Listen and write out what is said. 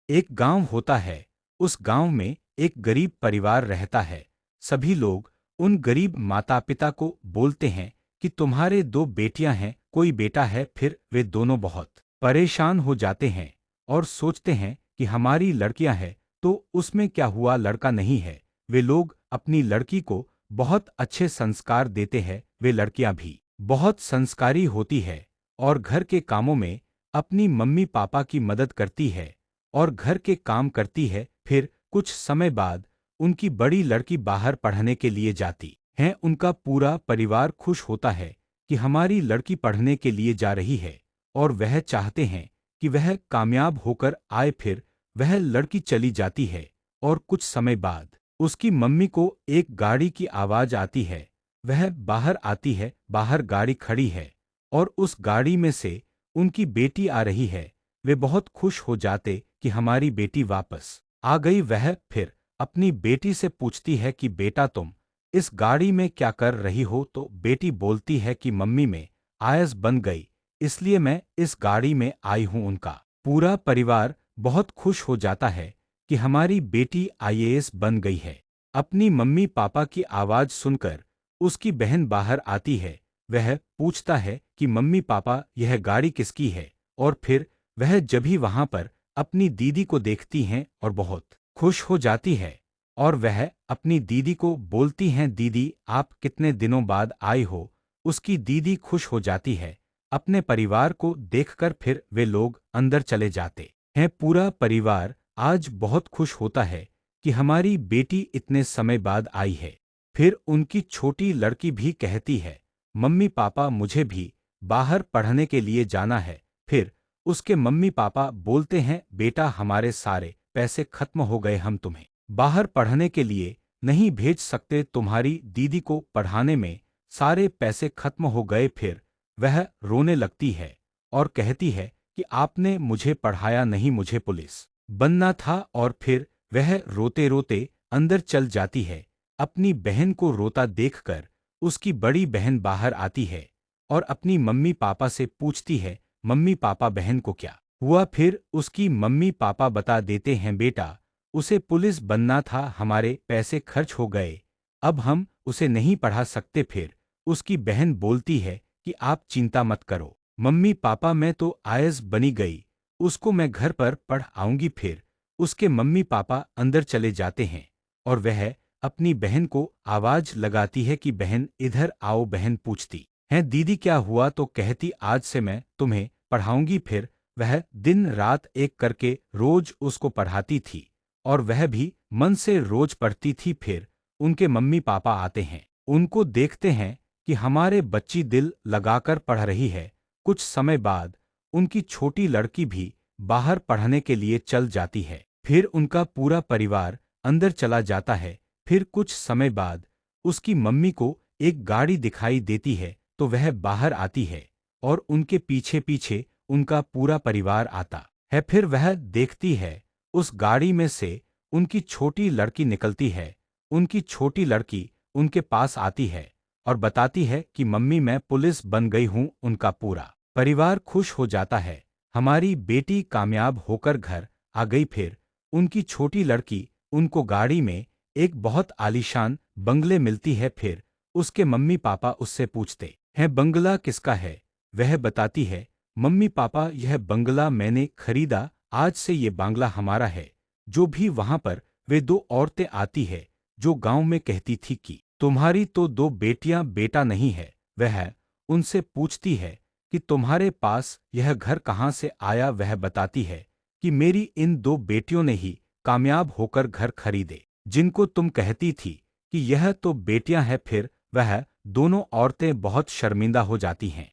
एक गांव होता है। उस गांव में एक गरीब परिवार रहता है। सभी लोग उन गरीब माता पिता को बोलते हैं कि तुम्हारे दो बेटियां हैं, कोई बेटा है। फिर वे दोनों बहुत परेशान हो जाते हैं और सोचते हैं कि हमारी लड़कियां हैं तो उसमें क्या हुआ, लड़का नहीं है। वे लोग अपनी लड़की को बहुत अच्छे संस्कार देते हैं। वे लड़कियां भी बहुत संस्कारी होती है और घर के कामों में अपनी मम्मी पापा की मदद करती है और घर के काम करती है। फिर कुछ समय बाद उनकी बड़ी लड़की बाहर पढ़ने के लिए जाती है। उनका पूरा परिवार खुश होता है कि हमारी लड़की पढ़ने के लिए जा रही है और वह चाहते हैं कि वह कामयाब होकर आए। फिर वह लड़की चली जाती है और कुछ समय बाद उसकी मम्मी को एक गाड़ी की आवाज आती है। वह बाहर आती है, बाहर गाड़ी खड़ी है और उस गाड़ी में से उनकी बेटी आ रही है। वे बहुत खुश हो जाते कि हमारी बेटी वापस आ गई। वह फिर अपनी बेटी से पूछती है कि बेटा तुम इस गाड़ी में क्या कर रही हो। तो बेटी बोलती है कि मम्मी मैं आईएएस बन गई, इसलिए मैं इस गाड़ी में आई हूं। उनका पूरा परिवार बहुत खुश हो जाता है कि हमारी बेटी आईएएस बन गई है। अपनी मम्मी पापा की आवाज सुनकर उसकी बहन बाहर आती है। वह पूछता है कि मम्मी पापा यह गाड़ी किसकी है। और फिर वह जब भी वहां पर अपनी दीदी को देखती हैं और बहुत खुश हो जाती है और वह अपनी दीदी को बोलती हैं, दीदी आप कितने दिनों बाद आई हो। उसकी दीदी खुश हो जाती है अपने परिवार को देखकर। फिर वे लोग अंदर चले जाते हैं। पूरा परिवार आज बहुत खुश होता है कि हमारी बेटी इतने समय बाद आई है। फिर उनकी छोटी लड़की भी कहती है, मम्मी पापा मुझे भी बाहर पढ़ने के लिए जाना है। फिर उसके मम्मी पापा बोलते हैं, बेटा हमारे सारे पैसे खत्म हो गए, हम तुम्हें बाहर पढ़ने के लिए नहीं भेज सकते। तुम्हारी दीदी को पढ़ाने में सारे पैसे खत्म हो गए। फिर वह रोने लगती है और कहती है कि आपने मुझे पढ़ाया नहीं, मुझे पुलिस बनना था। और फिर वह रोते रोते अंदर चल जाती है। अपनी बहन को रोता देखकर उसकी बड़ी बहन बाहर आती है और अपनी मम्मी पापा से पूछती है, मम्मी पापा बहन को क्या हुआ। फिर उसकी मम्मी पापा बता देते हैं, बेटा उसे पुलिस बनना था, हमारे पैसे खर्च हो गए, अब हम उसे नहीं पढ़ा सकते। फिर उसकी बहन बोलती है कि आप चिंता मत करो मम्मी पापा, मैं तो आईएएस बनी गई, उसको मैं घर पर पढ़ आऊंगी। फिर उसके मम्मी पापा अंदर चले जाते हैं और वह अपनी बहन को आवाज लगाती है कि बहन इधर आओ। बहन पूछती है, दीदी क्या हुआ। तो कहती, आज से मैं तुम्हें पढ़ाऊंगी। फिर वह दिन रात एक करके रोज उसको पढ़ाती थी और वह भी मन से रोज पढ़ती थी। फिर उनके मम्मी पापा आते हैं, उनको देखते हैं कि हमारे बच्ची दिल लगाकर पढ़ रही है। कुछ समय बाद उनकी छोटी लड़की भी बाहर पढ़ने के लिए चल जाती है। फिर उनका पूरा परिवार अंदर चला जाता है। फिर कुछ समय बाद उसकी मम्मी को एक गाड़ी दिखाई देती है तो वह बाहर आती है और उनके पीछे पीछे उनका पूरा परिवार आता है। फिर वह देखती है उस गाड़ी में से उनकी छोटी लड़की निकलती है। उनकी छोटी लड़की उनके पास आती है और बताती है कि मम्मी मैं पुलिस बन गई हूं। उनका पूरा परिवार खुश हो जाता है, हमारी बेटी कामयाब होकर घर आ गई। फिर उनकी छोटी लड़की उनको गाड़ी में एक बहुत आलीशान बंगले मिलती है। फिर उसके मम्मी पापा उससे पूछते हैं, बंगला किसका है। वह बताती है, मम्मी पापा यह बंगला मैंने खरीदा, आज से ये बांग्ला हमारा है। जो भी वहां पर वे दो औरतें आती है जो गांव में कहती थी कि तुम्हारी तो दो बेटियां बेटा नहीं है। वह उनसे पूछती है कि तुम्हारे पास यह घर कहाँ से आया। वह बताती है कि मेरी इन दो बेटियों ने ही कामयाब होकर घर खरीदे, जिनको तुम कहती थी कि यह तो बेटियां हैं। फिर वह दोनों औरतें बहुत शर्मिंदा हो जाती हैं